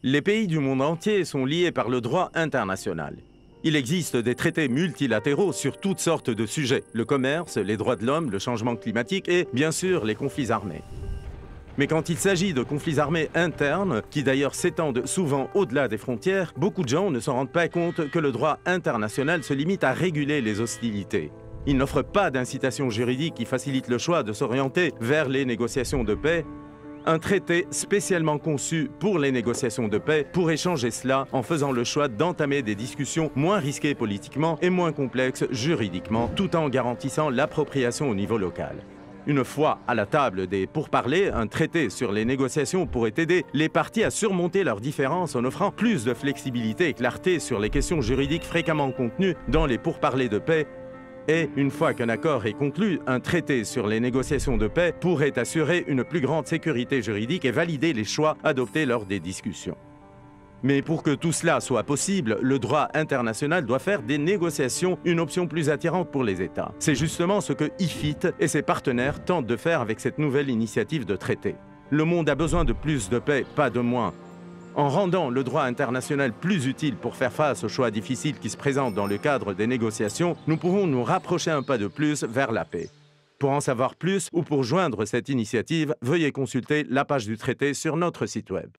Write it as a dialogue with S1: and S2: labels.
S1: Les pays du monde entier sont liés par le droit international. Il existe des traités multilatéraux sur toutes sortes de sujets, le commerce, les droits de l'homme, le changement climatique et, bien sûr, les conflits armés. Mais quand il s'agit de conflits armés internes, qui d'ailleurs s'étendent souvent au-delà des frontières, beaucoup de gens ne se rendent pas compte que le droit international se limite à réguler les hostilités. Il n'offre pas d'incitation juridique qui facilite le choix de s'orienter vers les négociations de paix. Un traité spécialement conçu pour les négociations de paix pourrait changer cela en faisant le choix d'entamer des discussions moins risquées politiquement et moins complexes juridiquement, tout en garantissant l'appropriation au niveau local. Une fois à la table des pourparlers, un traité sur les négociations pourrait aider les parties à surmonter leurs différences en offrant plus de flexibilité et clarté sur les questions juridiques fréquemment contenues dans les pourparlers de paix. Et, une fois qu'un accord est conclu, un traité sur les négociations de paix pourrait assurer une plus grande sécurité juridique et valider les choix adoptés lors des discussions. Mais pour que tout cela soit possible, le droit international doit faire des négociations une option plus attirante pour les États. C'est justement ce que IFIT et ses partenaires tentent de faire avec cette nouvelle initiative de traité. Le monde a besoin de plus de paix, pas de moins. En rendant le droit international plus utile pour faire face aux choix difficiles qui se présentent dans le cadre des négociations, nous pourrons nous rapprocher un pas de plus vers la paix. Pour en savoir plus ou pour joindre cette initiative, veuillez consulter la page du traité sur notre site web.